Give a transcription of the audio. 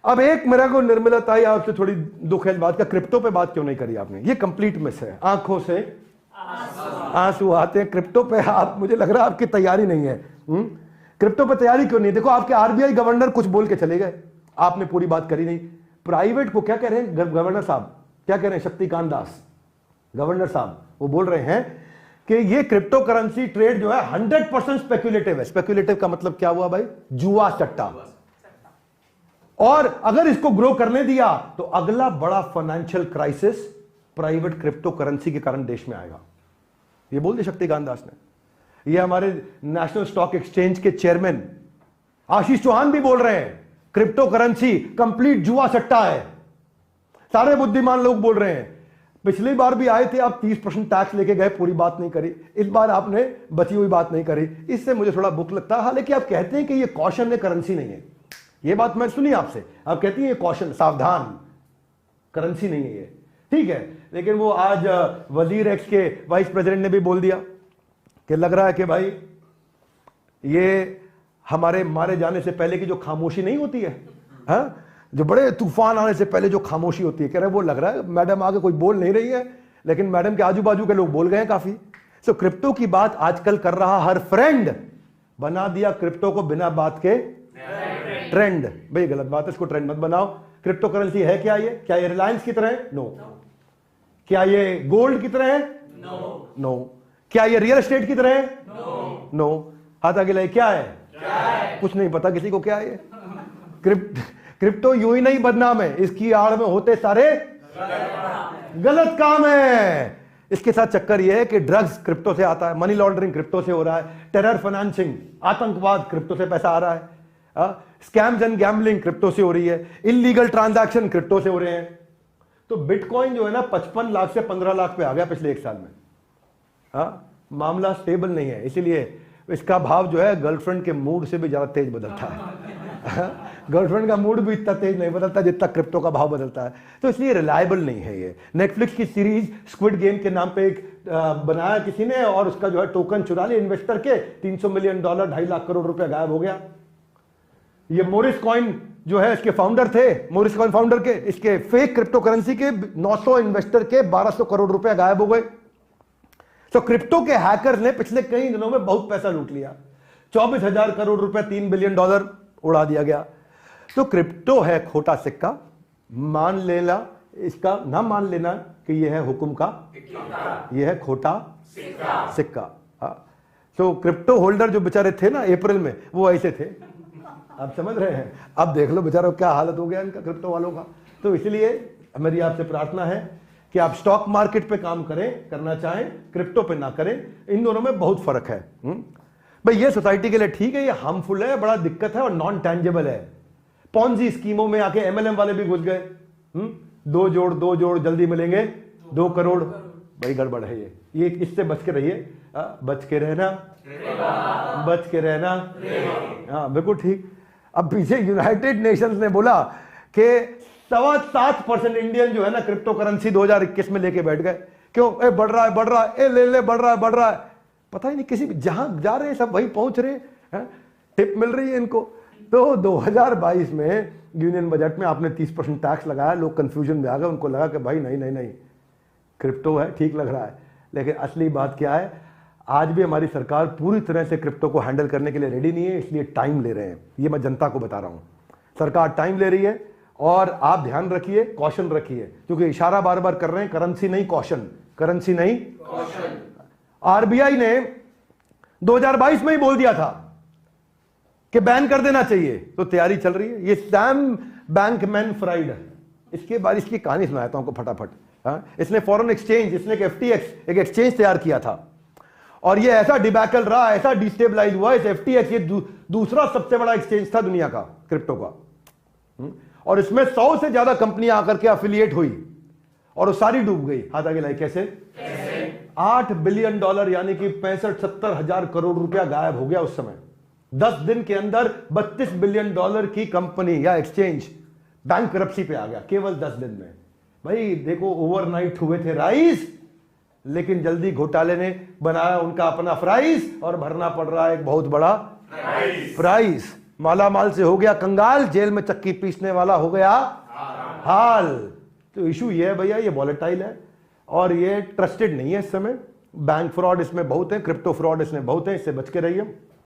अब एक मेरा को निर्मला ताई आपसे थोड़ी दुख है बात का, क्रिप्टो पे बात क्यों नहीं करी आपने? ये कंप्लीट मिस है। आंखों से आंसू आते हैं क्रिप्टो पे। आप, मुझे लग रहा है आपकी तैयारी नहीं है। क्रिप्टो पे तैयारी क्यों नहीं? देखो आपके आरबीआई गवर्नर कुछ बोल के चले गए, आपने पूरी बात करी नहीं। प्राइवेट को क्या कह रहे हैं गवर्नर साहब, क्या कह रहे हैं? शक्तिकांत दास गवर्नर साहब वो बोल रहे हैं कि ये क्रिप्टो करेंसी ट्रेड जो है 100% स्पेक्युलेटिव है। स्पेक्युलेटिव का मतलब क्या हुआ भाई? जुआ सट्टा। और अगर इसको ग्रो करने दिया तो अगला बड़ा financial crisis private crypto currency के कारण देश में आएगा। ये बोल दिया शक्तिकांत दास ने। ये हमारे नेशनल स्टॉक एक्सचेंज के चेयरमैन आशीष चौहान भी बोल रहे हैं क्रिप्टो करेंसी कंप्लीट जुआ सट्टा है। सारे बुद्धिमान लोग बोल रहे हैं। पिछली बार भी आए थे आप, 30% टैक्स लेके गए, पूरी बात नहीं करी। इस बार आपने बची हुई बात नहीं करी, इससे मुझे थोड़ा बुक लगता है। हालांकि आप कहते हैं कि ये कॉशन है, करेंसी नहीं है। ये बात मैं सुनी आपसे, आप कहती हैं ये कॉशन, सावधान, करेंसी नहीं है ये, ठीक है। लेकिन वो आज वजीर एक्स के वाइस प्रेसिडेंट ने भी बोल दिया कि लग रहा है कि भाई ये हमारे मारे जाने से पहले की जो खामोशी नहीं होती है, हाँ, जो बड़े तूफान आने से पहले जो खामोशी होती है, कह रहे वो लग रहा है मैडम आगे कोई बोल नहीं रही है, लेकिन मैडम के आजू बाजू के लोग बोल गए हैं काफी। सो क्रिप्टो की बात आजकल कर रहा हर फ्रेंड, बना दिया क्रिप्टो को बिना बात के ट्रेंड। भाई गलत बात है, इसको ट्रेंड मत बनाओ। क्रिप्टो करेंसी है क्या ये? क्या ये रिलायंस की तरह है? नो। क्या ये गोल्ड की तरह है? नो। क्या ये रियल एस्टेट की तरह है? नो। हाथ आगे लाइए, क्या है? कुछ नहीं पता किसी को क्या है ये। क्रिप्टो यूं ही नहीं बदनाम है, इसकी आड़ में होते सारे गलत काम है। इसके साथ चक्कर यह है कि ड्रग्स क्रिप्टो से आता है, मनी लॉन्ड्रिंग क्रिप्टो से हो रहा है, टेरर फाइनेंसिंग, आतंकवाद क्रिप्टो से पैसा आ रहा है, स्कैम्स एंड गैम्बलिंग क्रिप्टो से हो रही है, इलीगल ट्रांजैक्शन क्रिप्टो से हो रहे हैं। तो बिटकॉइन जो है ना 55 लाख से 15 लाख पे आ गया पिछले 1 साल में। मामला स्टेबल नहीं है, इसीलिए इसका भाव जो है गर्लफ्रेंड के मूड से भी ज्यादा तेज बदलता है। गर्लफ्रेंड का मूड भी इतना तेज नहीं बदलता जितना क्रिप्टो का भाव बदलता है। तो इसलिए रिलायबल नहीं है ये। नेटफ्लिक्स की सीरीज स्क्विड गेम के नाम पे एक बनाया किसी ने, और उसका जो है टोकन चुरा लिया इन्वेस्टर के, $300 मिलियन, 2.5 लाख करोड़ रुपया गायब हो गया। ये मोरिस कॉइन जो है इसके फाउंडर थे, मोरिस कॉइन फाउंडर के, इसके फेक क्रिप्टो करेंसी के 900 इन्वेस्टर के 1200 करोड़ रुपया गायब हो गए। तो क्रिप्टो के हैकर्स ने पिछले कई दिनों में बहुत पैसा लूट लिया। 24,000 करोड़ रुपए, $3 बिलियन उड़ा दिया गया। तो क्रिप्टो है खोटा सिक्का, मान लेना, इसका ना मान लेना कि यह है हुक्म का, यह है खोटा सिक्का। तो क्रिप्टो होल्डर जो बेचारे थे ना अप्रैल में, वो ऐसे थे, आप समझ रहे हैं। अब देख लो बेचारों क्या हालत हो गया इनका, क्रिप्टो वालों का। तो इसलिए मेरी आपसे प्रार्थना है कि आप स्टॉक मार्केट पे काम करें, करना चाहें, क्रिप्टो पे ना करें। इन दोनों में बहुत फर्क है। भाई ये सोसाइटी के लिए ठीक है, ये हार्मफुल है, बड़ा दिक्कत है और नॉन टैंजेबल है। पॉन्जी स्कीमों में आके एमएलएम वाले भी घुस गए। 2 जोड़ जल्दी मिलेंगे 2 करोड़। भाई गड़बड़ है ये इससे बच के रहिए, बच के रहना, बच के रहना। हाँ बिल्कुल ठीक। अब पीछे यूनाइटेड नेशंस ने बोला कि 7.25% इंडियन जो है ना क्रिप्टो करेंसी 2021 में लेके बैठ गए। क्यों? बढ़ रहा है, बढ़ रहा है, ले बढ़ रहा है, बढ़ रहा है। पता ही नहीं, किसी जहां जा रहे हैं सब वहीं पहुंच रहे हैं, टिप मिल रही है इनको। तो 2022 में यूनियन बजट में आपने 30% टैक्स लगाया, लोग कंफ्यूजन में आ गए, उनको लगा कि भाई नहीं क्रिप्टो है, ठीक लग रहा है। लेकिन असली बात क्या है, आज भी हमारी सरकार पूरी तरह से क्रिप्टो को हैंडल करने के लिए रेडी नहीं है, इसलिए टाइम ले रहे हैं। ये मैं जनता को बता रहा हूं, सरकार टाइम ले रही है। और आप ध्यान रखिए, कॉशन रखिए, क्योंकि इशारा बार बार कर रहे हैं करेंसी नहीं कॉशन, करेंसी नहीं कॉशन। आरबीआई ने 2022 में ही बोल दिया था कि बैन कर देना चाहिए, तो तैयारी चल रही है। ये सैम बैंकमैन फ्राइड, इसके बाद इसकी कहानी सुनाता हूं आपको फटाफट। इसने फॉरेन एक्सचेंज, इसने FTX एक एक्सचेंज तैयार किया था, और ये ऐसा डिबैकल रहा, ऐसा डिस्टेबलाइज हुआ। इस FTX ये दूसरा सबसे बड़ा एक्सचेंज था दुनिया का क्रिप्टो का, और इसमें 100 से ज्यादा कंपनियां आकर के एफिलिएट हुई, और वो सारी डूब गई। हाथ आगे लाई, कैसे? $8 बिलियन यानी कि 65-70 हजार करोड़ रुपया गायब हो गया उस समय। 10 दिन के अंदर $32 बिलियन की कंपनी या एक्सचेंज बैंकरप्सी पे आ गया, केवल 10 दिन में। भाई देखो, ओवरनाइट हुए थे राइज, लेकिन जल्दी घोटाले ने बनाया उनका अपना फ्राइज, और भरना पड़ रहा है एक बहुत बड़ा प्राइस। माला माल से हो गया कंगाल, जेल में चक्की पीसने वाला हो गया हाल। तो इशू ये है भैया, ये वॉलेटाइल है और ये ट्रस्टेड नहीं है इस समय। बैंक फ्रॉड इसमें बहुत है, क्रिप्टो फ्रॉड इसमें बहुत है, इससे बच के रहिए।